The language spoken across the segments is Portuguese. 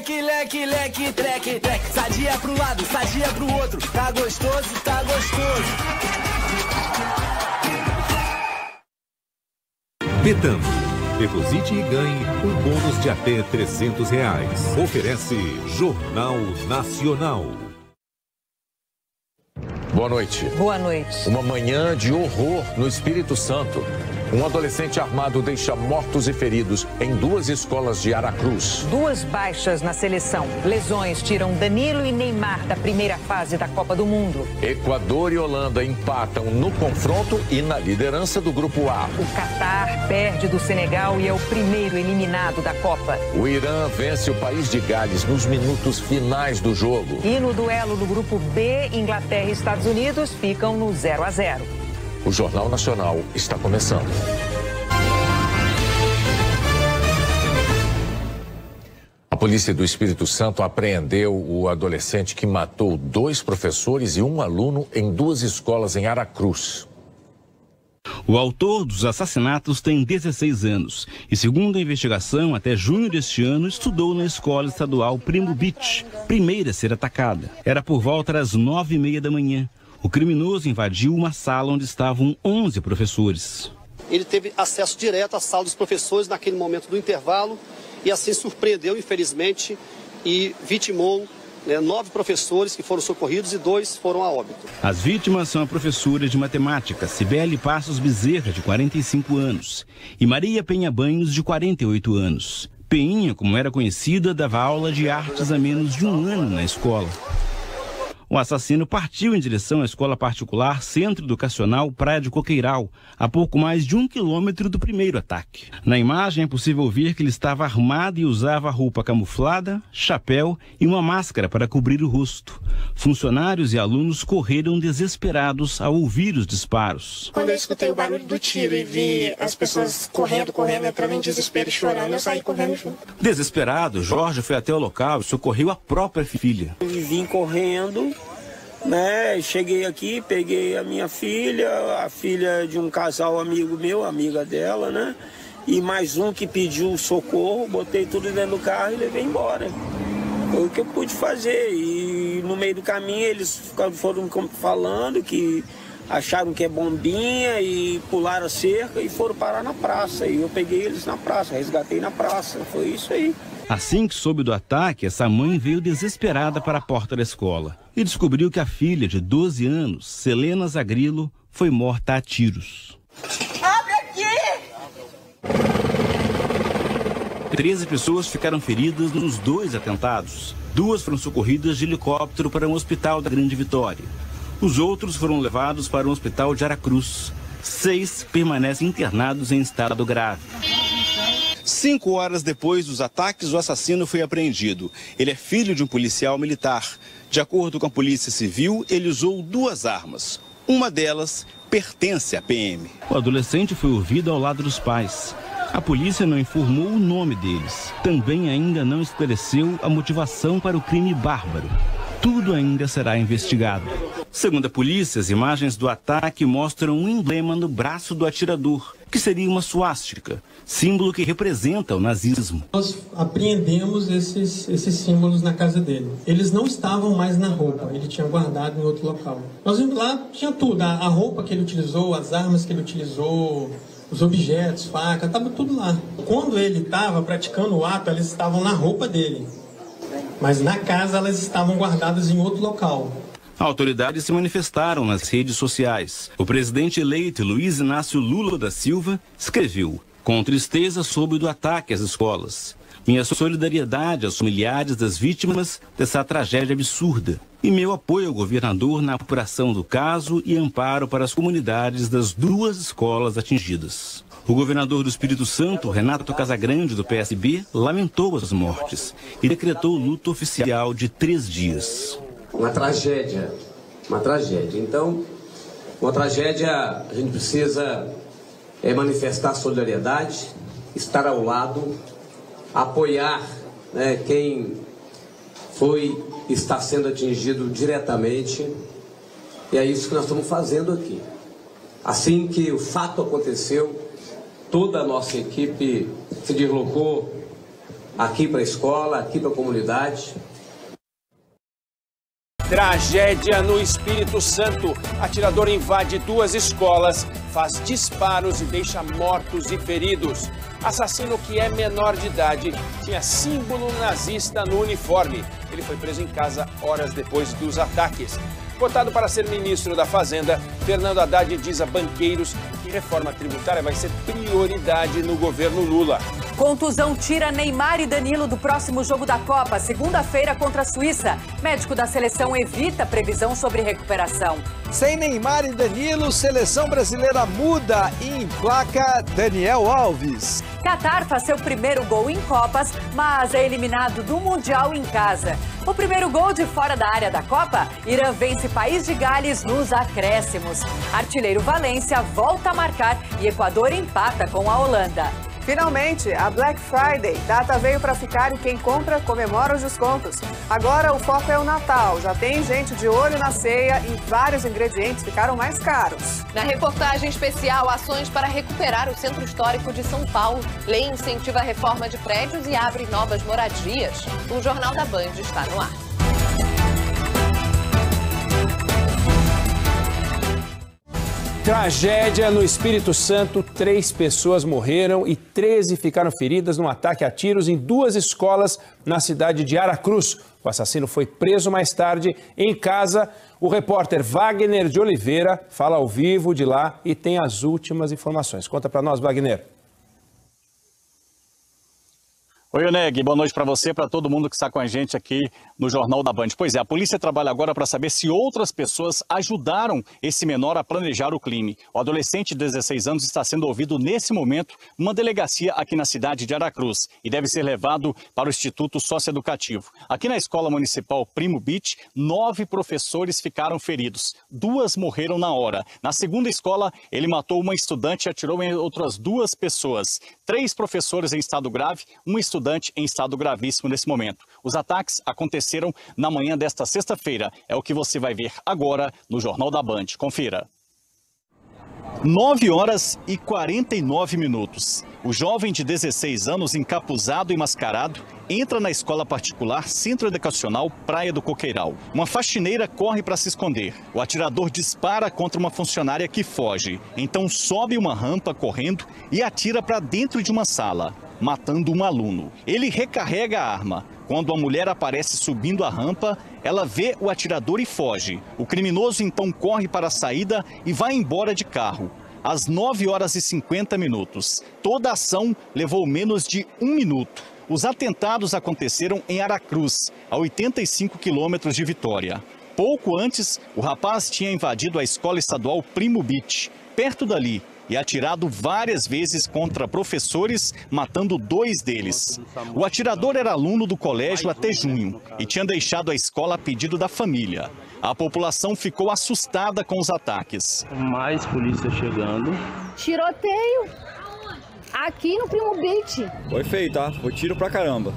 leque, leque, leque, treque, treque. Sadia pro lado, sadia pro outro. Tá gostoso, tá gostoso. Betano. Deposite e ganhe um bônus de até R$300. Oferece Jornal Nacional. Boa noite. Boa noite. Uma manhã de horror no Espírito Santo. Um adolescente armado deixa mortos e feridos em 2 escolas de Aracruz. 2 baixas na seleção. Lesões tiram Danilo e Neymar da primeira fase da Copa do Mundo. Equador e Holanda empatam no confronto e na liderança do Grupo A. O Catar perde do Senegal e é o primeiro eliminado da Copa. O Irã vence o país de Gales nos minutos finais do jogo. E no duelo do Grupo B, Inglaterra e Estados Unidos ficam no 0-0. O Jornal Nacional está começando. A polícia do Espírito Santo apreendeu o adolescente que matou 2 professores e 1 aluno em 2 escolas em Aracruz. O autor dos assassinatos tem 16 anos e, segundo a investigação, até junho deste ano estudou na escola estadual Primo Beach, primeira a ser atacada. Era por volta das 9h30 da manhã. O criminoso invadiu uma sala onde estavam 11 professores. Ele teve acesso direto à sala dos professores naquele momento do intervalo e assim surpreendeu, infelizmente, e vitimou 9 professores que foram socorridos e 2 foram a óbito. As vítimas são a professora de matemática, Cibele Passos Bezerra, de 45 anos, e Maria Penha Banhos, de 48 anos. Peinha, como era conhecida, dava aula de artes há menos de 1 ano na escola. O assassino partiu em direção à escola particular Centro Educacional Praia de Coqueiral, a pouco mais de 1 quilômetro do primeiro ataque. Na imagem é possível ver que ele estava armado e usava roupa camuflada, chapéu e uma máscara para cobrir o rosto. Funcionários e alunos correram desesperados ao ouvir os disparos. Quando eu escutei o barulho do tiro e vi as pessoas correndo, entrando em desespero e chorando, eu saí correndo junto. Desesperado, Jorge foi até o local e socorreu a própria filha. Eu vim correndo, cheguei aqui, peguei a minha filha, a filha de um casal amigo meu, amiga dela, e mais um que pediu socorro, botei tudo dentro do carro e levei embora. Foi o que eu pude fazer. E no meio do caminho eles foram falando que acharam que é bombinha e pularam a cerca e foram parar na praça. E eu peguei eles na praça, resgatei na praça. Foi isso aí. Assim que soube do ataque, essa mãe veio desesperada para a porta da escola e descobriu que a filha de 12 anos, Selena Zagrilo, foi morta a tiros. Abre aqui! 13 pessoas ficaram feridas nos 2 atentados. 2 foram socorridas de helicóptero para um hospital da Grande Vitória. Os outros foram levados para um hospital de Aracruz. 6 permanecem internados em estado grave. 5 horas depois dos ataques, o assassino foi apreendido. Ele é filho de um policial militar. De acordo com a Polícia Civil, ele usou 2 armas. Uma delas pertence à PM. O adolescente foi ouvido ao lado dos pais. A polícia não informou o nome deles. Também ainda não esclareceu a motivação para o crime bárbaro. Tudo ainda será investigado. Segundo a polícia, as imagens do ataque mostram um emblema no braço do atirador, que seria uma suástica, símbolo que representa o nazismo. Nós apreendemos esses símbolos na casa dele. Eles não estavam mais na roupa, ele tinha guardado em outro local. Nós vimos lá, tinha tudo, a roupa que ele utilizou, as armas que ele utilizou, os objetos, faca, estava tudo lá. Quando ele estava praticando o ato, eles estavam na roupa dele. Mas na casa elas estavam guardadas em outro local. Autoridades se manifestaram nas redes sociais. O presidente eleito Luiz Inácio Lula da Silva escreveu: com tristeza soube do ataque às escolas. Minha solidariedade aos familiares das vítimas dessa tragédia absurda. E meu apoio ao governador na apuração do caso e amparo para as comunidades das 2 escolas atingidas. O governador do Espírito Santo, Renato Casagrande, do PSB, lamentou as mortes e decretou luto oficial de 3 dias. Uma tragédia. Então, uma tragédia, a gente precisa manifestar solidariedade, estar ao lado, apoiar quem está sendo atingido diretamente. E é isso que nós estamos fazendo aqui. Assim que o fato aconteceu, toda a nossa equipe se deslocou aqui para a escola, aqui para a comunidade. Tragédia no Espírito Santo. Atirador invade 2 escolas, faz disparos e deixa mortos e feridos. Assassino que é menor de idade tinha símbolo nazista no uniforme. Ele foi preso em casa horas depois dos ataques. Cotado para ser ministro da Fazenda, Fernando Haddad diz a banqueiros que reforma tributária vai ser prioridade no governo Lula. Contusão tira Neymar e Danilo do próximo jogo da Copa, segunda-feira contra a Suíça. Médico da seleção evita previsão sobre recuperação. Sem Neymar e Danilo, seleção brasileira muda e emplaca Daniel Alves. Catar faz seu primeiro gol em Copas, mas é eliminado do Mundial em casa. O primeiro gol de fora da área da Copa, Irã vence País de Gales nos acréscimos. Artilheiro Valência volta a marcar e Equador empata com a Holanda. Finalmente, a Black Friday. Data veio para ficar e quem compra comemora os descontos. Agora o foco é o Natal. Já tem gente de olho na ceia e vários ingredientes ficaram mais caros. Na reportagem especial, ações para recuperar o Centro Histórico de São Paulo. Lei incentiva a reforma de prédios e abre novas moradias. O Jornal da Band está no ar. Tragédia no Espírito Santo, 3 pessoas morreram e 13 ficaram feridas num ataque a tiros em 2 escolas na cidade de Aracruz. O assassino foi preso mais tarde em casa. O repórter Wagner de Oliveira fala ao vivo de lá e tem as últimas informações. Conta para nós, Wagner. Oi, Oneg, boa noite para você, para todo mundo que está com a gente aqui no Jornal da Band. Pois é, a polícia trabalha agora para saber se outras pessoas ajudaram esse menor a planejar o crime. O adolescente de 16 anos está sendo ouvido nesse momento numa delegacia aqui na cidade de Aracruz e deve ser levado para o Instituto Socioeducativo. Aqui na Escola Municipal Primo Beach, 9 professores ficaram feridos. 2 morreram na hora. Na segunda escola, ele matou uma estudante e atirou em outras 2 pessoas. 3 professores em estado grave, um estudante em estado gravíssimo nesse momento. Os ataques aconteceram na manhã desta sexta-feira. É o que você vai ver agora no Jornal da Band. Confira. 9h49. O jovem de 16 anos, encapuzado e mascarado, entra na escola particular Centro Educacional Praia do Coqueiral. Uma faxineira corre para se esconder. O atirador dispara contra uma funcionária que foge. Então sobe uma rampa correndo e atira para dentro de uma sala, matando um aluno. Ele recarrega a arma. Quando a mulher aparece subindo a rampa, ela vê o atirador e foge. O criminoso então corre para a saída e vai embora de carro. Às 9h50. Toda a ação levou menos de 1 minuto. Os atentados aconteceram em Aracruz, a 85 quilômetros de Vitória. Pouco antes, o rapaz tinha invadido a escola estadual Primo Beach, perto dali, e atirado várias vezes contra professores, matando 2 deles. O atirador era aluno do colégio até junho e tinha deixado a escola a pedido da família. A população ficou assustada com os ataques. Mais polícia chegando. Tiroteio aqui no Primo Beach. Foi feio, tá? Foi tiro pra caramba.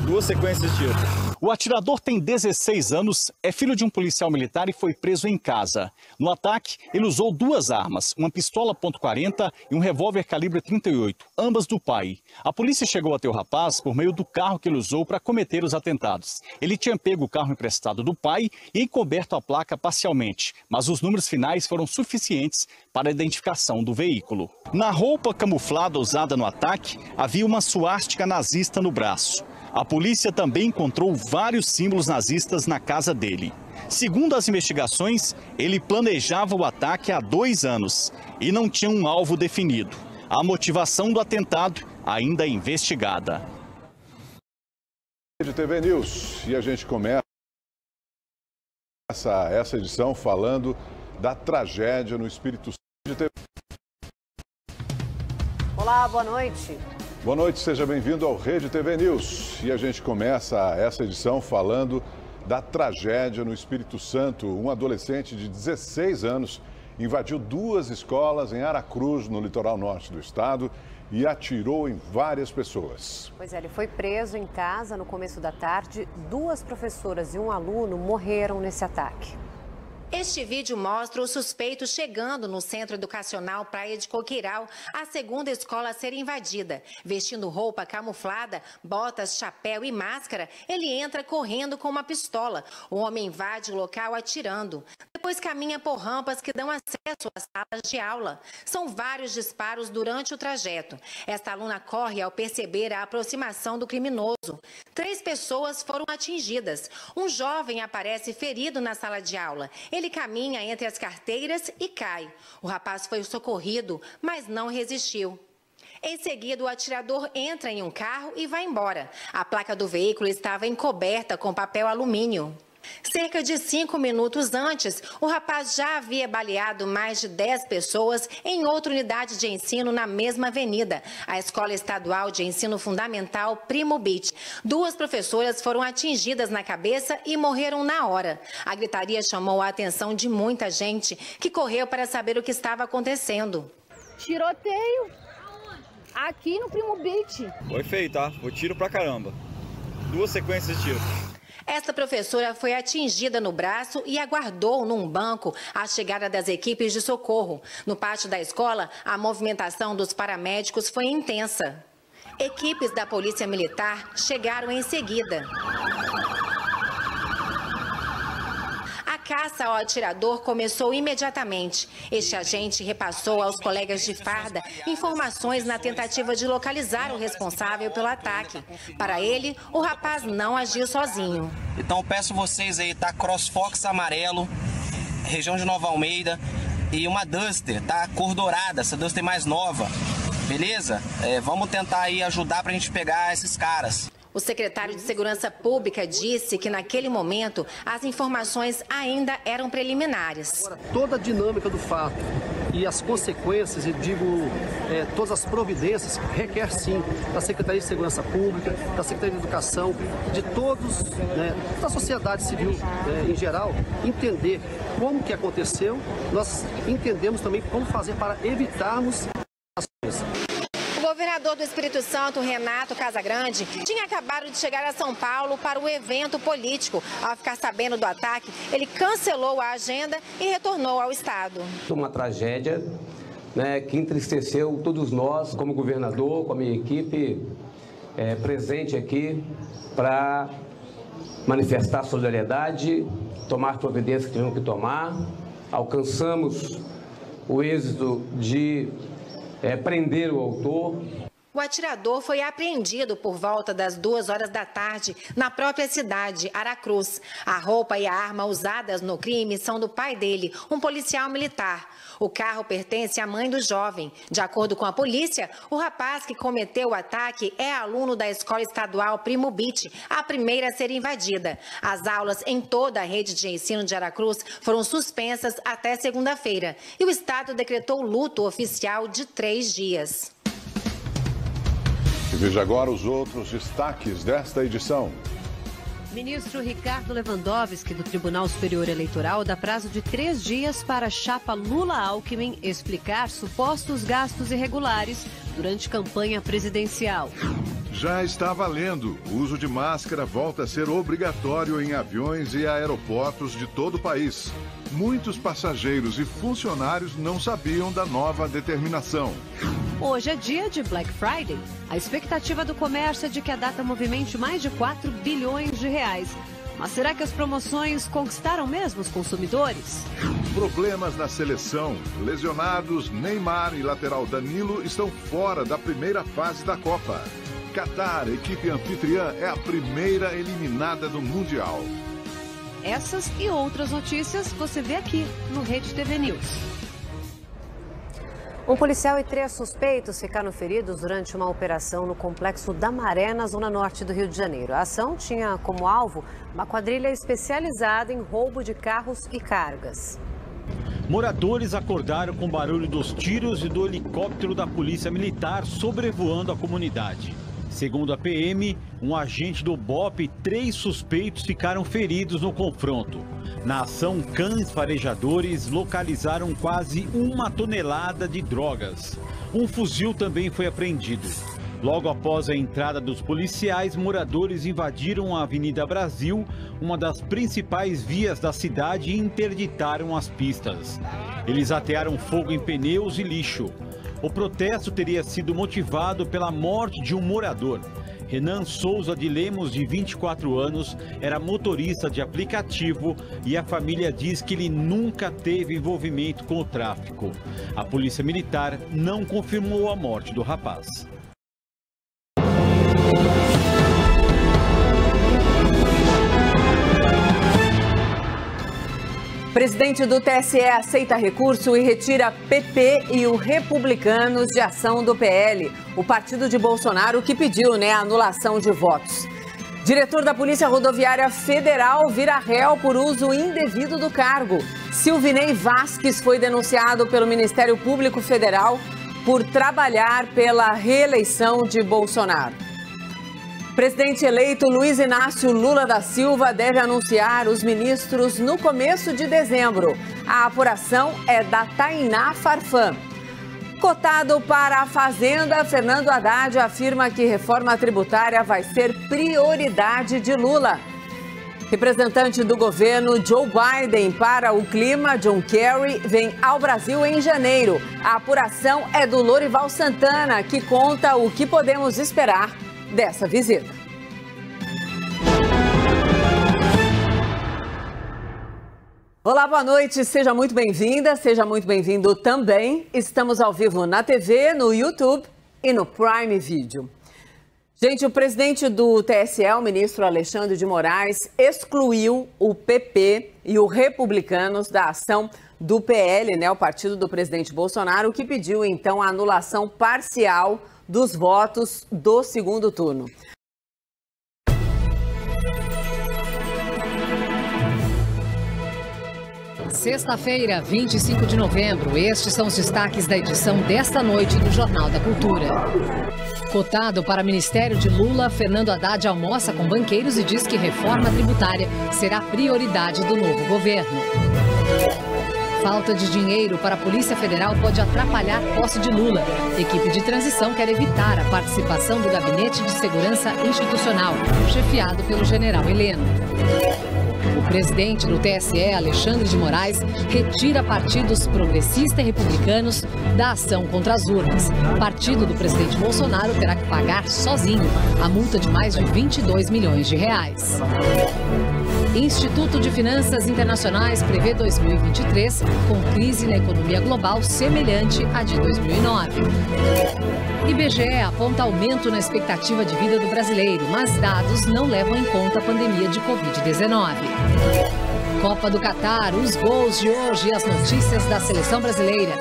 2 sequências de tiro. O atirador tem 16 anos, é filho de um policial militar e foi preso em casa. No ataque, ele usou 2 armas, uma pistola .40 e um revólver calibre 38, ambas do pai. A polícia chegou até o rapaz por meio do carro que ele usou para cometer os atentados. Ele tinha pego o carro emprestado do pai e encoberto a placa parcialmente, mas os números finais foram suficientes para a identificação do veículo. Na roupa camuflada usada no ataque, havia uma suástica nazista no braço. A polícia também encontrou vários símbolos nazistas na casa dele. Segundo as investigações, ele planejava o ataque há 2 anos e não tinha um alvo definido. A motivação do atentado ainda é investigada. Rede TV News, e a gente começa essa edição falando da tragédia no Espírito Santo. Olá, boa noite. Boa noite, seja bem-vindo ao Rede TV News. E a gente começa essa edição falando da tragédia no Espírito Santo. Um adolescente de 16 anos invadiu 2 escolas em Aracruz, no litoral norte do estado, e atirou em várias pessoas. Pois é, ele foi preso em casa no começo da tarde. 2 professoras e um aluno morreram nesse ataque. Este vídeo mostra o suspeito chegando no Centro Educacional Praia de Coqueiral, a segunda escola a ser invadida. Vestindo roupa camuflada, botas, chapéu e máscara, ele entra correndo com uma pistola. O homem invade o local atirando. Depois caminha por rampas que dão acesso às salas de aula. São vários disparos durante o trajeto. Esta aluna corre ao perceber a aproximação do criminoso. 3 pessoas foram atingidas. Um jovem aparece ferido na sala de aula. Ele caminha entre as carteiras e cai. O rapaz foi socorrido, mas não resistiu. Em seguida, o atirador entra em um carro e vai embora. A placa do veículo estava encoberta com papel alumínio. Cerca de 5 minutos antes, o rapaz já havia baleado mais de 10 pessoas em outra unidade de ensino na mesma avenida, a Escola Estadual de Ensino Fundamental Primo Beach. 2 professoras foram atingidas na cabeça e morreram na hora. A gritaria chamou a atenção de muita gente que correu para saber o que estava acontecendo. Tiroteio aqui no Primo Beach. Foi feio, tá? Foi tiro pra caramba. 2 sequências de tiro. Esta professora foi atingida no braço e aguardou num banco a chegada das equipes de socorro. No pátio da escola, a movimentação dos paramédicos foi intensa. Equipes da Polícia Militar chegaram em seguida. A caça ao atirador começou imediatamente. Este agente repassou aos colegas de farda informações na tentativa de localizar o responsável pelo ataque. Para ele, o rapaz não agiu sozinho. Então eu peço vocês aí, tá? CrossFox amarelo, região de Nova Almeida, e uma Duster, tá? Cor dourada, essa Duster mais nova, beleza? Vamos tentar aí ajudar pra gente pegar esses caras. O secretário de Segurança Pública disse que, naquele momento, as informações ainda eram preliminares. Toda a dinâmica do fato e as consequências, eu digo, todas as providências, requer sim da Secretaria de Segurança Pública, da Secretaria de Educação, de todos, da sociedade civil em geral, entender como que aconteceu. Nós entendemos também como fazer para evitarmos as coisas. O governador do Espírito Santo, Renato Casagrande, tinha acabado de chegar a São Paulo para o evento político. Ao ficar sabendo do ataque, ele cancelou a agenda e retornou ao estado. Uma tragédia, que entristeceu todos nós, como governador, com a minha equipe presente aqui, para manifestar solidariedade, tomar providências que tivemos que tomar. Alcançamos o êxito de prender o autor. O atirador foi apreendido por volta das 2 horas da tarde na própria cidade, Aracruz. A roupa e a arma usadas no crime são do pai dele, um policial militar. O carro pertence à mãe do jovem. De acordo com a polícia, o rapaz que cometeu o ataque é aluno da Escola Estadual Primo Beach, a primeira a ser invadida. As aulas em toda a rede de ensino de Aracruz foram suspensas até segunda-feira. E o estado decretou luto oficial de 3 dias. E veja agora os outros destaques desta edição. Ministro Ricardo Lewandowski, do Tribunal Superior Eleitoral, dá prazo de 3 dias para a chapa Lula-Alckmin explicar supostos gastos irregulares durante campanha presidencial. Já está valendo. O uso de máscara volta a ser obrigatório em aviões e aeroportos de todo o país. Muitos passageiros e funcionários não sabiam da nova determinação. Hoje é dia de Black Friday. A expectativa do comércio é de que a data movimente mais de 4 bilhões de reais. Mas será que as promoções conquistaram mesmo os consumidores? Problemas na seleção. Lesionados, Neymar e lateral Danilo estão fora da primeira fase da Copa. Catar, equipe anfitriã, é a primeira eliminada do Mundial. Essas e outras notícias você vê aqui no Rede TV News. Um policial e 3 suspeitos ficaram feridos durante uma operação no Complexo da Maré, na zona norte do Rio de Janeiro. A ação tinha como alvo uma quadrilha especializada em roubo de carros e cargas. Moradores acordaram com o barulho dos tiros e do helicóptero da Polícia Militar sobrevoando a comunidade. Segundo a PM, um agente do BOPE e 3 suspeitos ficaram feridos no confronto. Na ação, cães farejadores localizaram quase 1 tonelada de drogas. Um fuzil também foi apreendido. Logo após a entrada dos policiais, moradores invadiram a Avenida Brasil, uma das principais vias da cidade, e interditaram as pistas. Eles atearam fogo em pneus e lixo. O protesto teria sido motivado pela morte de um morador. Renan Souza de Lemos, de 24 anos, era motorista de aplicativo e a família diz que ele nunca teve envolvimento com o tráfico. A Polícia Militar não confirmou a morte do rapaz. Presidente do TSE aceita recurso e retira PP e o Republicanos de ação do PL, o partido de Bolsonaro que pediu a anulação de votos. Diretor da Polícia Rodoviária Federal vira réu por uso indevido do cargo. Silvinei Vasquez foi denunciado pelo Ministério Público Federal por trabalhar pela reeleição de Bolsonaro. Presidente eleito Luiz Inácio Lula da Silva deve anunciar os ministros no começo de dezembro. A apuração é da Tainá Farfan. Cotado para a Fazenda, Fernando Haddad afirma que reforma tributária vai ser prioridade de Lula. Representante do governo Joe Biden para o clima, John Kerry, vem ao Brasil em janeiro. A apuração é do Lorival Santana, que conta o que podemos esperar dessa visita. Olá, boa noite, seja muito bem-vinda, seja muito bem-vindo também. Estamos ao vivo na TV, no YouTube e no Prime Video. Gente, o presidente do TSE, o ministro Alexandre de Moraes, excluiu o PP e o Republicanos da ação do PL, o partido do presidente Bolsonaro, que pediu então a anulação parcial dos votos do segundo turno. Sexta-feira, 25 de novembro, estes são os destaques da edição desta noite do Jornal da Cultura. Cotado para Ministério de Lula, Fernando Haddad almoça com banqueiros e diz que reforma tributária será prioridade do novo governo. Falta de dinheiro para a Polícia Federal pode atrapalhar a posse de Lula. Equipe de transição quer evitar a participação do Gabinete de Segurança Institucional, chefiado pelo general Heleno. O presidente do TSE, Alexandre de Moraes, retira partidos progressistas e republicanos da ação contra as urnas. O partido do presidente Bolsonaro terá que pagar sozinho a multa de mais de 22 milhões de reais. Instituto de Finanças Internacionais prevê 2023 com crise na economia global semelhante à de 2009. IBGE aponta aumento na expectativa de vida do brasileiro, mas dados não levam em conta a pandemia de Covid-19. Copa do Catar, os gols de hoje e as notícias da seleção brasileira.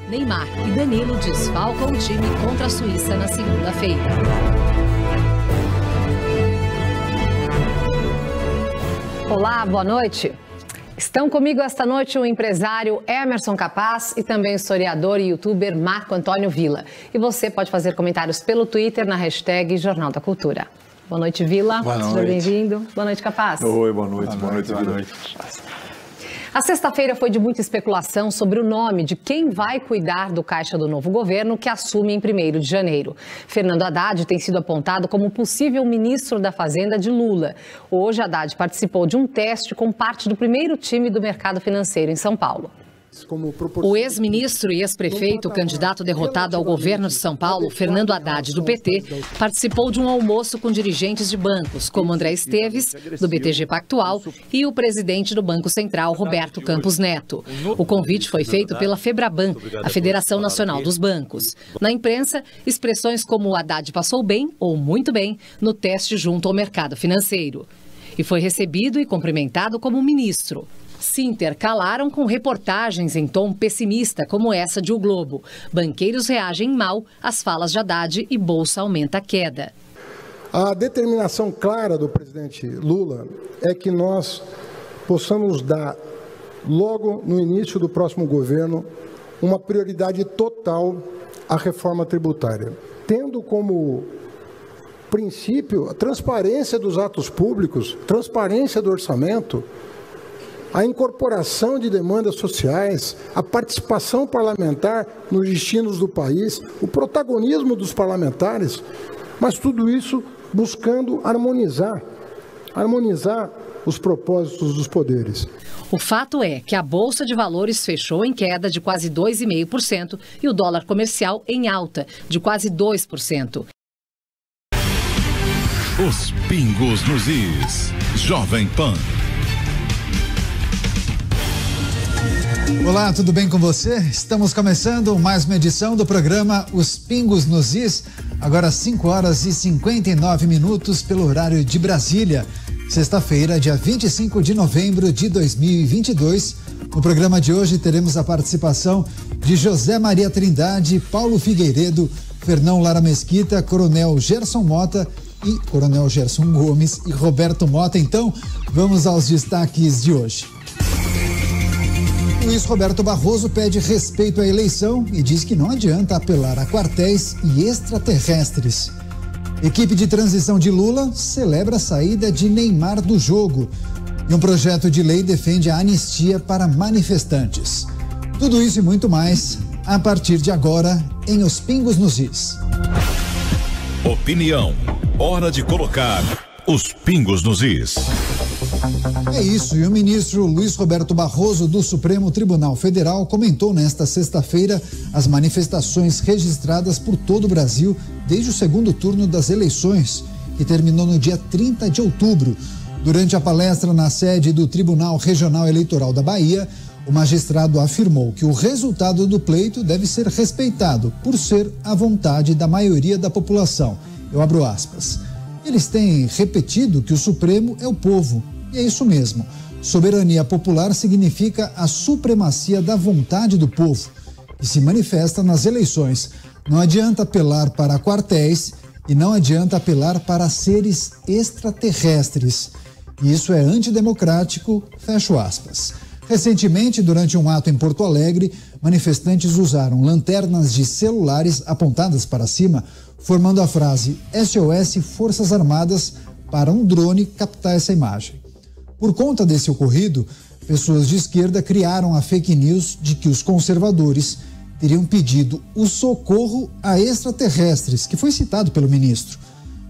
Neymar e Danilo desfalcam o time contra a Suíça na segunda-feira. Olá, boa noite. Estão comigo esta noite o empresário Emerson Capaz e também o historiador e youtuber Marco Antônio Villa. E você pode fazer comentários pelo Twitter na hashtag Jornal da Cultura. Boa noite, Villa. Boa noite. Seja bem-vindo. Boa noite, Capaz. Oi, boa noite. Boa noite, Villa. A sexta-feira foi de muita especulação sobre o nome de quem vai cuidar do caixa do novo governo que assume em 1º de janeiro. Fernando Haddad tem sido apontado como possível ministro da Fazenda de Lula. Hoje, Haddad participou de um teste com parte do primeiro time do mercado financeiro em São Paulo. O ex-ministro e ex-prefeito, candidato derrotado ao governo de São Paulo, Fernando Haddad, do PT, participou de um almoço com dirigentes de bancos, como André Esteves, do BTG Pactual, e o presidente do Banco Central, Roberto Campos Neto. O convite foi feito pela Febraban, a Federação Nacional dos Bancos. Na imprensa, expressões como Haddad passou bem ou muito bem no teste junto ao mercado financeiro. E foi recebido e cumprimentado como ministro. Se intercalaram com reportagens em tom pessimista, como essa de O Globo. Banqueiros reagem mal às falas de Haddad e Bolsa aumenta a queda. A determinação clara do presidente Lula é que nós possamos dar, logo no início do próximo governo, uma prioridade total à reforma tributária, tendo como princípio a transparência dos atos públicos, transparência do orçamento, a incorporação de demandas sociais, a participação parlamentar nos destinos do país, o protagonismo dos parlamentares, mas tudo isso buscando harmonizar os propósitos dos poderes. O fato é que a Bolsa de Valores fechou em queda de quase 2,5% e o dólar comercial em alta de quase 2%. Os pingos nos is. Jovem Pan. Olá, tudo bem com você? Estamos começando mais uma edição do programa Os Pingos nos Is, agora 5h59 pelo horário de Brasília. Sexta-feira, dia 25 de novembro de 2022. No programa de hoje teremos a participação de José Maria Trindade, Paulo Figueiredo, Fernão Lara Mesquita, Coronel Gerson Mota e Coronel Gerson Gomes e Roberto Mota. Então, vamos aos destaques de hoje. Luiz Roberto Barroso pede respeito à eleição e diz que não adianta apelar a quartéis e extraterrestres. Equipe de transição de Lula celebra a saída de Neymar do jogo. E um projeto de lei defende a anistia para manifestantes. Tudo isso e muito mais a partir de agora em Os Pingos nos Is. Opinião. Hora de colocar os pingos nos is. É isso, e o ministro Luiz Roberto Barroso do Supremo Tribunal Federal comentou nesta sexta-feira as manifestações registradas por todo o Brasil desde o segundo turno das eleições, que terminou no dia 30 de outubro. Durante a palestra na sede do Tribunal Regional Eleitoral da Bahia, o magistrado afirmou que o resultado do pleito deve ser respeitado por ser a vontade da maioria da população. Eu abro aspas. Eles têm repetido que o Supremo é o povo. E é isso mesmo. Soberania popular significa a supremacia da vontade do povo, que se manifesta nas eleições. Não adianta apelar para quartéis e não adianta apelar para seres extraterrestres. Isso é antidemocrático, fecho aspas. Recentemente, durante um ato em Porto Alegre, manifestantes usaram lanternas de celulares apontadas para cima, formando a frase SOS Forças Armadas para um drone captar essa imagem. Por conta desse ocorrido, pessoas de esquerda criaram a fake news de que os conservadores teriam pedido o socorro a extraterrestres, que foi citado pelo ministro.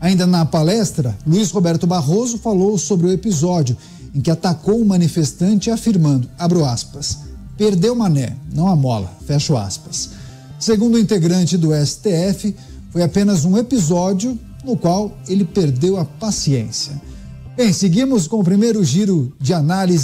Ainda na palestra, Luiz Roberto Barroso falou sobre o episódio em que atacou um manifestante afirmando, abro aspas, perdeu mané, não a mola, fecho aspas. Segundo o integrante do STF, foi apenas um episódio no qual ele perdeu a paciência. Bem, seguimos com o primeiro giro de análise